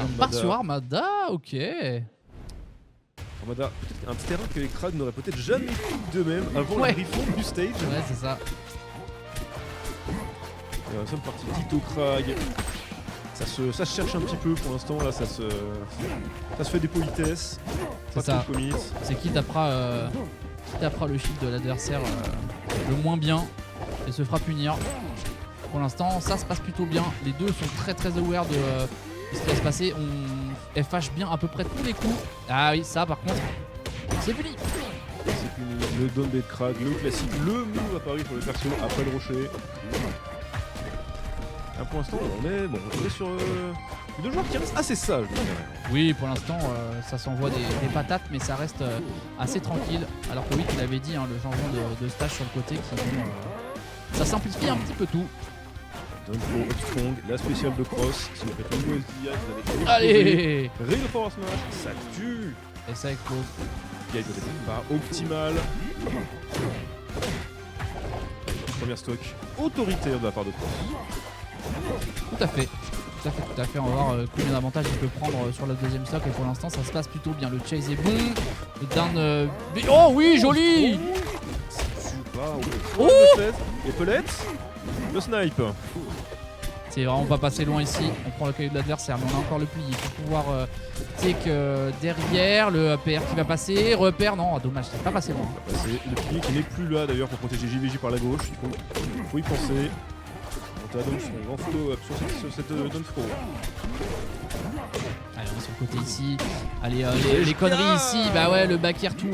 On part sur Armada, ok. Armada, peut-être un terrain que les Krags n'auraient peut-être jamais fait d'eux-mêmes avant la refonte du stage. Ouais, c'est ça. Nous sommes partis Tito Krag. Ça se cherche un petit peu pour l'instant, là ça se fait des politesses. C'est ça. C'est qui tapera le shield de l'adversaire le moins bien et se fera punir. Pour l'instant, ça se passe plutôt bien. Les deux sont très aware de ce qui va se passer. On FH bien à peu près tous les coups. Ah oui, ça par contre, c'est puni. C'est puni. Le down des Krag, le classique, le move apparu pour le perso après le rocher. Là, pour l'instant, on est sur deux joueurs qui restent assez sages. Oui, pour l'instant, ça s'envoie des patates, mais ça reste assez tranquille. Alors que oui, tu l'avais dit, hein, le changement de stage sur le côté, ça simplifie un petit peu tout. Donc pour Upstrong, la spéciale de Cross, si vous faites une nouvelle TIA, vous avez allez, Real Power Smash, ça tue. Et ça explose. Qui a été pas optimal. Première stock autoritaire de la part de Cross. Tout à fait. On va voir combien d'avantages il peut prendre sur la deuxième stock. Et pour l'instant, ça se passe plutôt bien. Le chase est bon. Le down. Oh oui, joli. Oh, les pelettes. Le snipe. C'est vraiment pas passé loin ici. On prend le caillou de l'adversaire, mais on a encore le pli. Il faut pouvoir take derrière. Le PR qui va passer. Repère, non, dommage, c'est pas passé loin. C'est le pli qui n'est plus là d'ailleurs pour protéger JVJ par la gauche. Il faut y penser. On t'a donc son grand follow-up sur cette down throw. Allez, on est sur le côté ici. Allez, les conneries ici. Bah ouais, le back air tout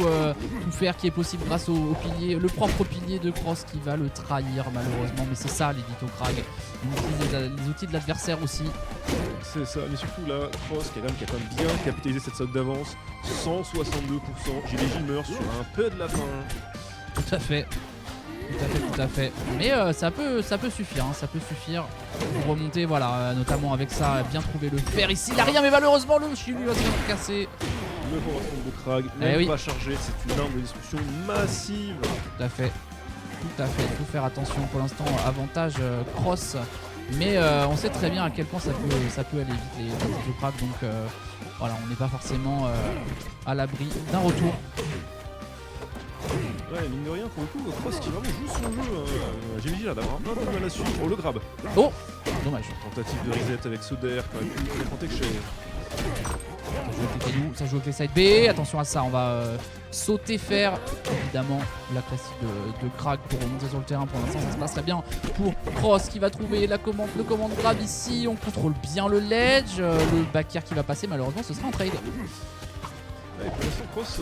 faire qui est possible grâce au pilier, le propre pilier de Cross qui va le trahir malheureusement. Mais c'est ça, les Ditto Krag. On utilise les outils de l'adversaire aussi. C'est ça, mais surtout là, Cross qui a quand même bien capitalisé cette stock d'avance. 162%. JVJ meurt sur un peu de la fin. Tout à fait. Tout à fait. Mais ça peut suffire, hein, ça peut suffire pour remonter, voilà, notamment avec ça, bien trouver le fer ici. Il n'a rien, mais malheureusement le shield va se faire casser. Le forward de Krag, même pas chargé, c'est une arme de destruction massive. Tout à fait. Il faut faire attention pour l'instant, avantage Cross. Mais on sait très bien à quel point ça peut aller vite les Ditto Krag, donc voilà, on n'est pas forcément à l'abri d'un retour. Ouais, mine de rien, pour le coup, Cross qui vraiment joue son jeu. JVJ là d'avoir un peu de mal à suivre. Oh, le grab. Oh, dommage. Tentative de reset avec Soder qui aurait pu les protéger. Ça joue avec les side B. Attention à ça, on va sauter faire évidemment la classique de Krag pour remonter sur le terrain. Pour l'instant, ça se passe très bien pour Cross qui va trouver le commande grab ici. On contrôle bien le ledge. Le back air qui va passer, malheureusement, ce sera en trade. Ouais, pour l'instant, Cross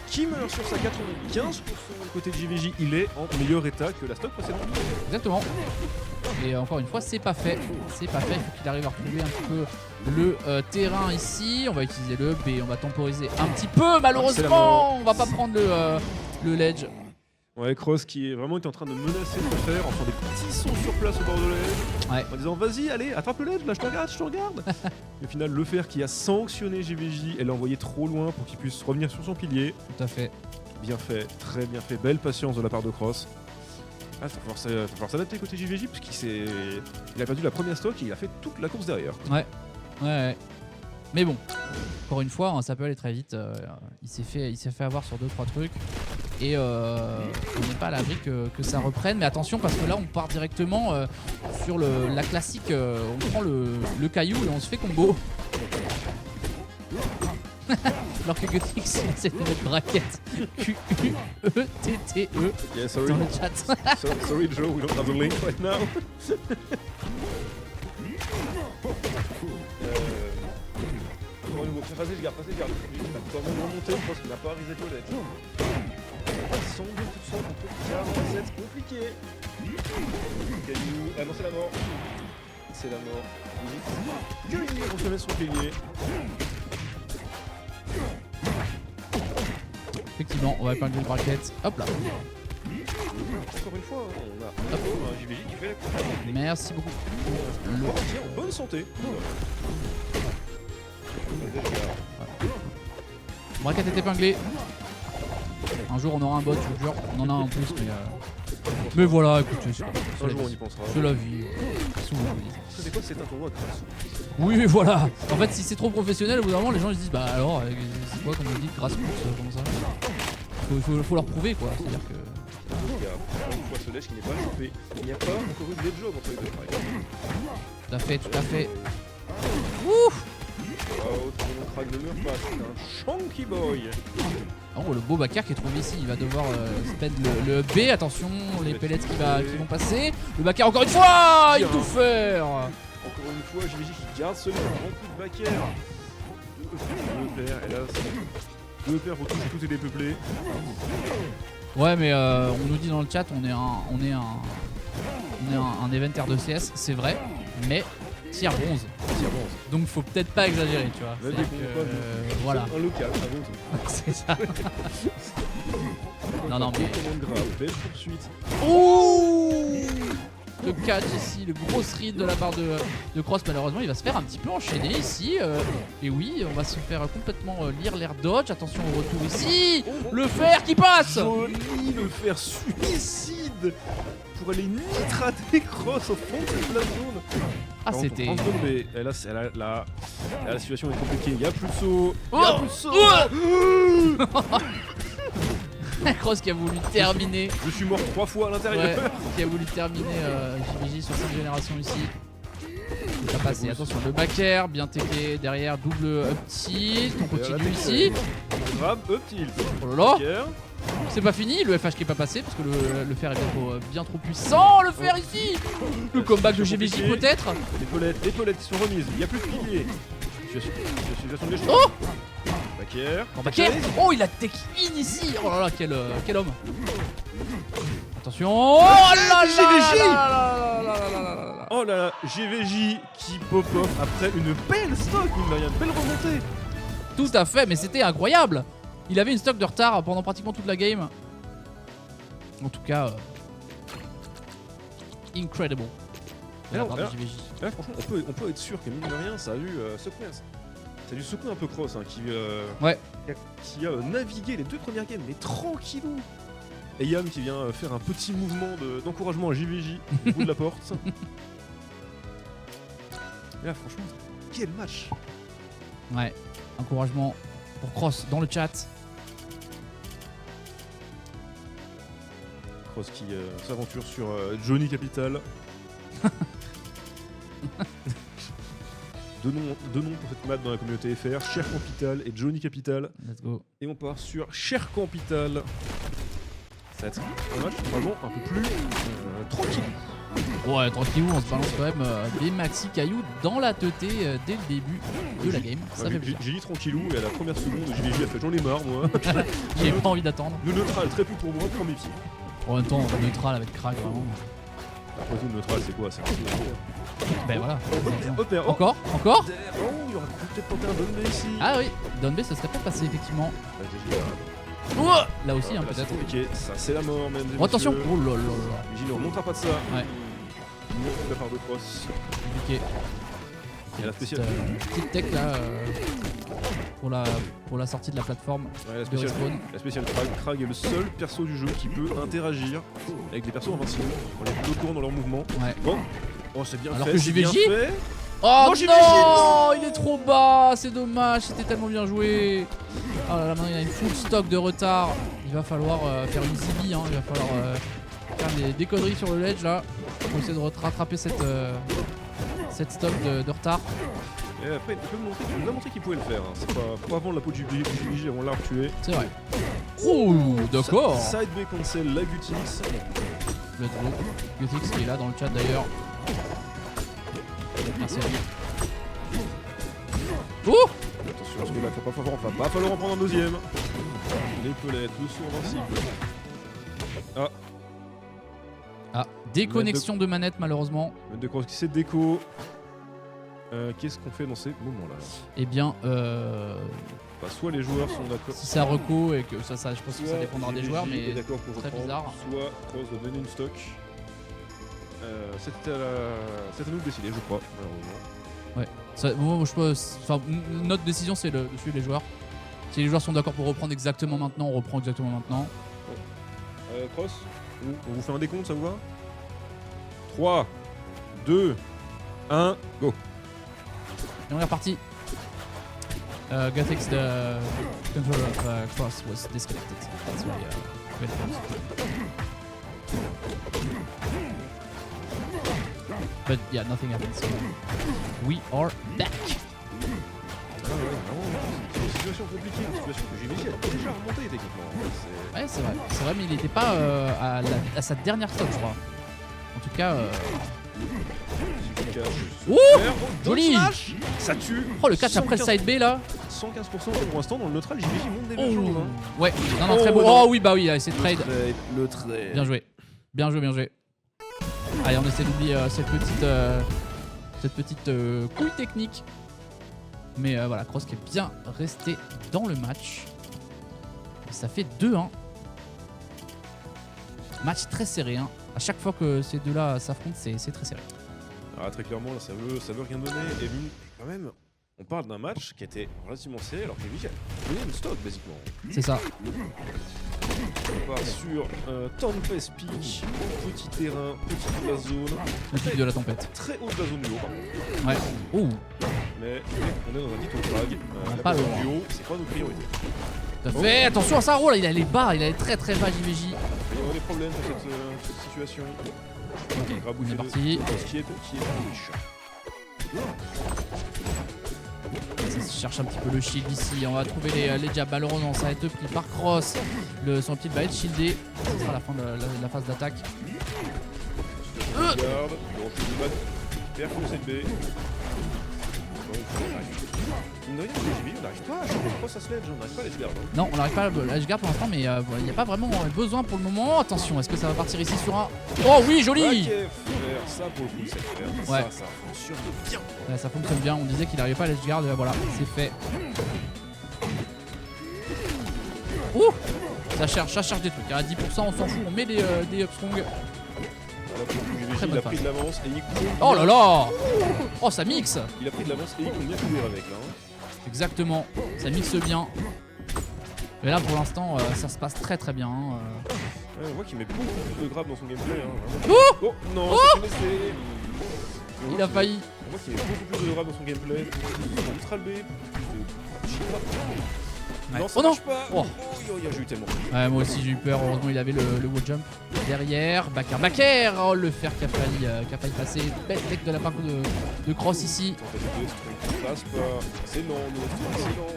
qui meurt sur sa 95% côté de JVJ, il est en meilleur état que la stock précédente. Exactement. Et encore une fois, c'est pas fait. Il faut qu'il arrive à retrouver un petit peu le terrain ici. On va utiliser le B, on va temporiser un petit peu. Malheureusement, on va pas prendre le ledge. Ouais, Cross qui est vraiment en train de menacer de le faire en faisant des petits sons sur place au bord de ledge. Ouais. En disant vas-y, allez, attrape le ledge, là je te regarde. Et au final, le fer qui a sanctionné JVJ et l'a envoyé trop loin pour qu'il puisse revenir sur son pilier. Tout à fait. Bien fait, très bien fait, belle patience de la part de Cross. Ah, il va falloir s'adapter côté JVJ puisqu'il a perdu la première stock et il a fait toute la course derrière. Ouais. Mais bon, encore une fois, hein, ça peut aller très vite. Il s'est fait avoir sur 2-3 trucs. Et on n'est pas à l'abri que ça reprenne. Mais attention parce que là, on part directement sur la classique. On prend le caillou et on se fait combo. Alors que Gutix c'est notre braquette Q-U-E-T-T-E Yeah, sorry. dans le chat. Sorry Joe, we don't have the link right now. Vas-y, je garde. Il a quand même remonté, je pense qu'il n'a pas reset le ledge. 102% contre 47, c'est compliqué. Caillou, ah non, c'est la mort. C'est la mort. Cueillir, on se met son pilier. Effectivement, on va épingler le bracket. Hop là. Encore une fois, on a un JVJ qui fait la course. Merci beaucoup. Le parti en bonne santé. Bracket est épinglé. Un jour on aura un bot, je vous jure. On en a un en plus, mais voilà, écoutez, Un jour on y pensera. c'est la vie. Souvent, C'est quoi, c'est un tournoi de Oui, mais voilà. En fait, si c'est trop professionnel, au bout d'un moment, les gens ils se disent bah alors, c'est quoi comme on dit, grassroots, comment ça faut leur prouver quoi. C'est-à-dire que. Il y a encore une fois ce lèche qui n'est pas chopé. Il n'y a pas encore eu de lead job entre les deux. Tout à fait, tout à fait. Ouf. Oh, tout le monde craque le mur pas, c'est un chunky boy. Oh, le beau backer qui est trouvé ici, il va devoir spend le B, attention, les pellets qui vont passer. Le backer encore une fois, il tout faire. Encore une fois, JVJ qui garde ce mur, grand coup de backer. Deux paires, hélas. Deux paires pour toucher tout est dépeuplé. Ouais, mais on nous dit dans le chat, on est un event R2CS, c'est vrai, mais tier bronze. Donc faut peut-être pas exagérer, tu vois. Voilà. Un local, avant tout. C'est ça. Non, mais. Commande grave, belle poursuite. Ouh, le catch ici, le gros read de la part de Cross. Malheureusement, il va se faire un petit peu enchaîner ici. Et oui, on va se faire complètement lire l'air dodge. Attention au retour ici. Le fer qui passe. Joli, le fer suicide pour aller nitrater Cross au fond de la zone. Ah, c'était. Mais là, la situation est compliquée. Il n'y a plus de saut. Il Oh, y a plus de saut. Cross qui a voulu terminer. Je suis mort 3 fois à l'intérieur. Ouais, qui a voulu terminer JVJ sur cette génération ici. Il va passer, attention, le back air, bien teché derrière, double up tilt, on continue ici. Grab, up tilt. Oh là là, c'est pas fini, le FH qui est pas passé parce que le fer est bien trop puissant, le fer ici. Le comeback de JVJ peut-être. Les polettes qui sont remises, il n'y a plus de piliers. Situation de l'échec. Oh, back air. Oh, il a tech in ici. Oh là là, quel homme. Attention. Oh là là. Oh là là, GVJ qui pop-off après une belle stock, une belle remontée. Tout à fait, mais c'était incroyable. Il avait une stock de retard pendant pratiquement toute la game. En tout cas, incredible. De la part de JVJ. Là, franchement, on peut être sûr que mine de rien, ça a dû secouer. Ça a dû secouer un peu Cross, hein, qui a navigué les deux premières games, mais tranquillou. Et Yann qui vient faire un petit mouvement d'encouragement à JVJ au bout de la porte. Et là, franchement, quel match! Ouais, encouragement pour Cross dans le chat. Cross qui s'aventure sur Johnny Capital. Deux noms pour cette map dans la communauté FR, Cher Capital et Johnny Capital. Let's go. Et on part sur Cher Capital. Ça va être un match vraiment un peu plus tranquille. Ouais, tranquillou, on se balance quand même des maxi cailloux dans la teuté dès le début de la game. Ça fait plaisir. J'ai dit tranquillou et à la première seconde, JVJ a fait j'en ai marre moi. J'ai pas envie d'attendre. Le neutral, très peu pour moi, prends mes pieds. En même temps, neutral avec crack vraiment. Après tout, le neutral c'est quoi? C'est Ben voilà. Encore. Encore. Oh, il aurait peut-être tenté un down B ici. Ah oui, down B ça serait peut-être passé effectivement. Là aussi, hein, peut-être. Ok, ça c'est la mort même. Oh, attention. Oh là là là. JVJ ne remontera pas de ça. Ouais. De la part de Cross. Compliqué. Et la spéciale. Petite tech là pour la sortie de la plateforme Ouais, de Respawn. la spéciale Krag est le seul perso du jeu qui peut interagir avec les persos invincibles en les bloquant dans leur mouvement. Ouais. Bon, oh c'est bien Alors fait. que c'est bien JVJ fait. Oh Non, JVJ, non, il est trop bas, c'est dommage, c'était tellement bien joué. Oh là là, maintenant il a une full stock de retard. Il va falloir faire une zibi, hein. Il va falloir faire des conneries sur le ledge là pour essayer de rattraper cette stock de retard. Et après, il nous a montré qu'il pouvait le faire. Hein. C'est pas avant la peau de JVJ avant l'arbre tué. C'est vrai. Oh, d'accord. Side B cancel la Gutix. Let's go. Gutix qui est là dans le chat d'ailleurs. Merci à lui. Oh, Attention parce que là, va pas falloir en prendre un deuxième. Les pelettes, le saut invincible. ah, déconnexion de manette malheureusement. De Cross qui s'est déco. Qu'est-ce qu'on fait dans ces moments-là? Eh bien, Bah, soit les joueurs sont d'accord. si ça reco et que ça je pense que ça dépendra des joueurs, mais d'accord pour très reprendre, bizarre. Soit Cross doit donner une stock. C'est à nous de décider, je crois, malheureusement. moi, je pense, enfin, notre décision c'est de suivre les joueurs. Si les joueurs sont d'accord pour reprendre exactement maintenant, on reprend exactement maintenant. Cross, on vous fait un décompte, ça vous va? 3, 2, 1, go. Et on est reparti. Gatex, the controller of Cross was disconnected. That's why we But yeah, nothing happened. So we are back. C'est une situation compliquée, une situation que JVJ a déjà remontée techniquement. Ouais, c'est vrai. C'est vrai, mais il n'était pas à sa dernière stop, je crois. En tout cas. Ouh, joli. Ça tue. Oh, le catch après le side B là. 115% pour l'instant dans le neutral, JVJ monte des belles choses. Ouais, non, très beau. Oh oui, bah oui, c'est trade. Le trade. Bien joué. Bien joué, bien joué. Allez, on essaie d'oublier cette petite couille technique. Mais voilà, Cross qui est bien resté dans le match. Et ça fait 2-1. Match très serré. Hein. À chaque fois que ces deux-là s'affrontent, c'est très serré. Alors, très clairement, là, ça veut rien donner. Et vu, quand même, on parle d'un match qui était relativement serré alors que JVJ a donné une stock, basiquement. C'est ça. On part sur Tempest Peak, petit terrain, petit de la zone. Le pic de la tempête. Très haut de la zone du haut, par contre. Ouais. Ouh. Mais on est dans un dit au drag. Pas le du haut, c'est pas nos priorités. Tout à fait. Attention à ça, oh là, il allait bas, il allait très très bas, JVJ. Il y aura des problèmes sur cette situation. Ok, on est parti. Qui est riche. Ça se cherche un petit peu le shield ici. On va trouver les jabs. Malheureusement, ça va être pris par Cross. Son pied va être shieldé. Ce sera la fin de la phase d'attaque. Regarde, il refuse de battre. Perd le CB. On n'arrive pas à choper Cross à Sledge, on n'arrive pas à l'edgeguard. Non, on n'arrive pas à l'edgeguard pour l'instant, mais il n'y a pas vraiment besoin pour le moment. Attention, est-ce que ça va partir ici sur un... Oh oui, joli. Ok, frère, ça pour le coup, c'est faire. Ouais. Ça fonctionne bien. Ouais, ça fonctionne bien, on disait qu'il n'arrivait pas à l'edgeguard, voilà, c'est fait. Ouh, ça cherche des trucs, à 10% on s'en fout, on met des upstrong. Il a pris de l'avance et il court. Oh là là. Oh, ça mixe. Il a pris de l'avance et il compte bien courir avec là. Exactement, ça mixe bien. Mais là pour l'instant ça se passe très très bien. Ouais, on voit qu'il met beaucoup plus de grab dans son gameplay. Oh non, c'est blessé. Il a failli. On voit qu'il met beaucoup plus de grab dans son gameplay. Ultra B, plus de ouais. non, ça marche pas. Oh, j'ai eu tellement. Ouais, moi aussi j'ai eu peur. Heureusement il avait le wall jump derrière. Backer. Oh, le fer qui a failli passer. Belle tech de la part de Cross ici. Passe pas. C'est lent, c'est lent.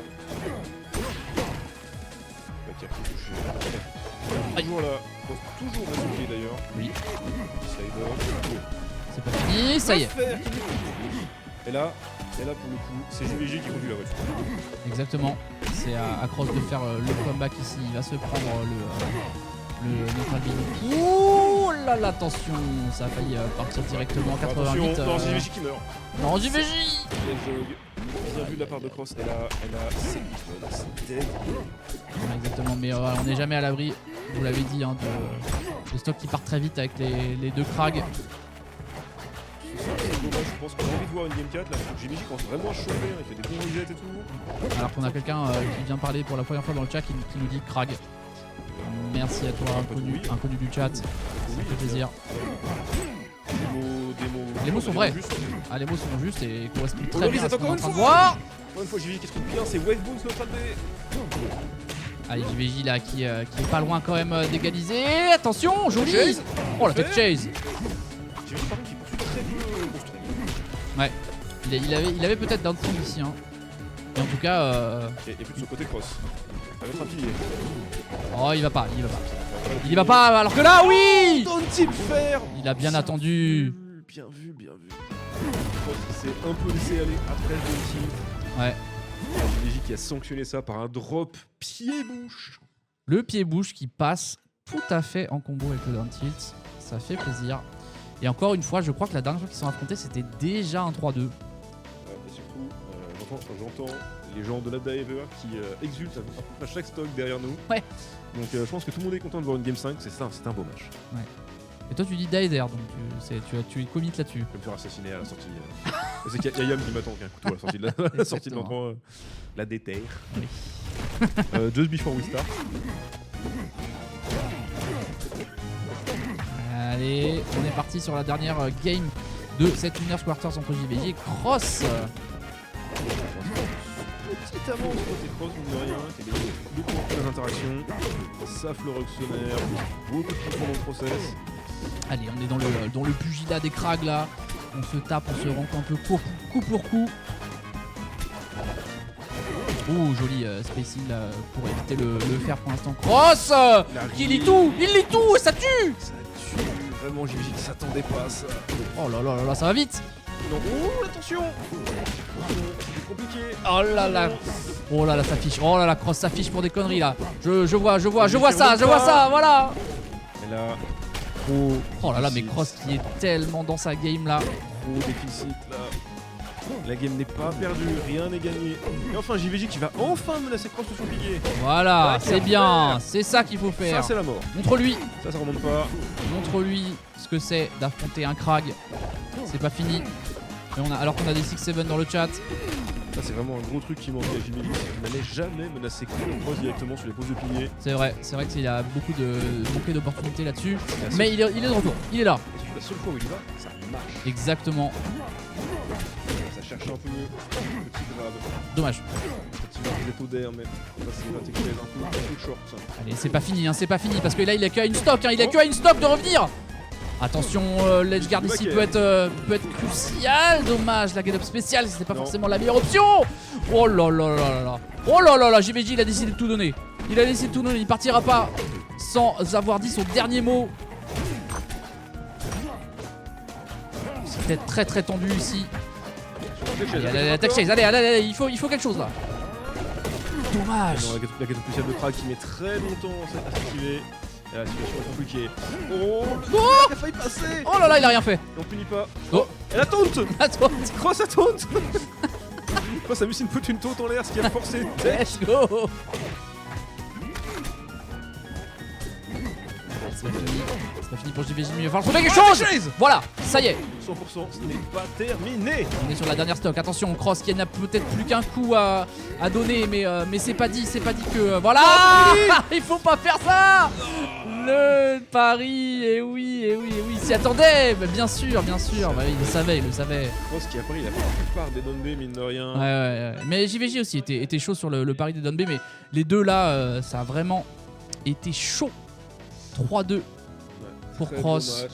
Backer qui touché. Toujours là. Toujours résulté d'ailleurs. Oui. Slider. C'est pas fini, ça y est. Et là pour le coup, c'est JVJ qui conduit la voiture. Exactement. C'est à Cross de faire le comeback ici. Il va se prendre le neutral B. Ouh là là, attention. Ça a failli partir directement à 88. Attention, non, JVJ qui meurt. Non, JVJ. Bien vu de la part de Cross. Elle a c'est dead. Exactement, mais on n'est jamais à l'abri. Vous l'avez dit, hein, de stock qui part très vite avec les deux Krags. C'est dommage, je pense qu'on a envie de voir une Game 4 là, JVJ commence vraiment à chauffer, il fait des bons resets et tout. Alors qu'on a quelqu'un qui vient parler pour la première fois dans le chat qui nous dit Krag. Merci à toi, inconnu du chat, ça fait plaisir. Les mots sont vrais. Ah, les mots sont justes et correspondent très bien à ce qu'on est en train de voir. Encore une fois, JVJ qui se trouve bien, c'est Wave Boons notre AD. Allez, JVJ là qui est pas loin quand même d'égaliser. Attention, joli. Oh, la tête chase. JVJ par contre qui poursuit très bien le construit. Ouais, il avait peut-être d'un truc ici. Hein. Et en tout cas. Et plus de ce côté Cross. Ça va être un pilier. Oh, il va pas. Il va pas, alors que là, oui. Don't-il faire. Il a bien attendu. Bien vu. Cross s'est un peu laissé aller après le tilt. Ouais. JVJ qui a sanctionné ça par un drop pied-bouche. Le pied-bouche qui passe tout à fait en combo avec le down tilt. Ça fait plaisir. Et encore une fois, je crois que la dernière fois qu'ils sont affrontés, c'était déjà un 3-2. Et surtout, j'entends les gens de la Diver qui exultent à chaque stock derrière nous. Ouais. Donc je pense que tout le monde est content de voir une Game 5, c'est un beau match. Ouais. Et toi tu dis Dider, donc tu commit là-dessus. Je vais me faire assassiner à la sortie. C'est qu'il y a Yam qui m'attend avec un couteau à la sortie de l'entrée. La déterre. Oui. Just before we start. Allez, on est parti sur la dernière game de cette Winners Quarters entre JVJ et Cross. Petite avance côté cross, mine de rien, qui a gagné beaucoup d'interactions. Ça Fleuroxonnaire, beaucoup de choses dans le process. Allez, on est dans le pugilat des crags là. On se tape, on se rentre un peu coup pour coup. Oh, joli Space Heal là, pour éviter le faire pour l'instant. Cross qui lit tout, il lit tout et ça tue. Ça tue, vraiment JVJ qui s'attendait pas à ça. Oh là là là là, ça va vite. Non, oh, attention. C'est compliqué. Oh là là. Oh là là, ça fiche. Oh là là, Cross s'affiche pour des conneries là. Je vois ça, voilà. Et là, Oh là là, mais Cross qui est tellement dans sa game là. gros déficit là. La game n'est pas perdue, rien n'est gagné. Et enfin JVJ qui va enfin menacer Cross sur son pilier. Voilà, Ouais, c'est bien, c'est ça qu'il faut Ça faire. c'est la mort. Montre-lui, Ça remonte pas. montre-lui ce que c'est d'affronter un Krag. C'est pas fini. Et alors qu'on a des 6-7 dans le chat. Ça c'est vraiment un gros truc qui manquait à JVJ. Il n'allait jamais menacer Cross directement sur les poses de pilier. C'est vrai qu'il a beaucoup manqué d'opportunités là-dessus. Mais il est de retour, il est là. La seule fois où il va, ça marche. Exactement. Ça cherche un peu le petit grab. Dommage. Petit dépôt d'air, mais là c'est va t'éclairer un peu short ça. Allez, c'est pas fini, hein, c'est pas fini. Parce que là, il a qu'à une stock, il a qu'à une stock de revenir. Attention, l'edge guard ici peut être crucial. Dommage, la get-up spéciale, c'était pas forcément la meilleure option. Oh là là là là. Oh là là là, JVJ, il a décidé de tout donner. Il partira pas sans avoir dit son dernier mot. C'est peut-être très très tendu ici. Allez, attaque chase, allez, il faut quelque chose là. Dommage. Non, la get-up spéciale de Krag qui met très longtemps à s'activer. Et la situation est compliquée. Oh, il a failli passer. Oh là là, il a rien fait. Et on punit pas. Oh, et la taunt. attends, Cross à taunt. Cross a mis une taunt en l'air, ce qui a forcé. let's go. C'est pas fini pour JVJ, mais il va falloir trouver quelque chose. Voilà, ça y est. 100%, ce n'est pas terminé. On est sur la dernière stock. Attention, Cross qui n'a peut-être plus qu'un coup à donner, mais c'est pas dit que voilà. Il faut pas faire ça. Le pari, et oui, s'y attendait. Mais bien sûr. Bah, il le savait. Cross qui a pris la plupart des Donbé, mine de rien. Ouais. Mais JVJ aussi était chaud sur le pari des Donbé, mais les deux là, ça a vraiment été chaud. 3-2 pour Cross.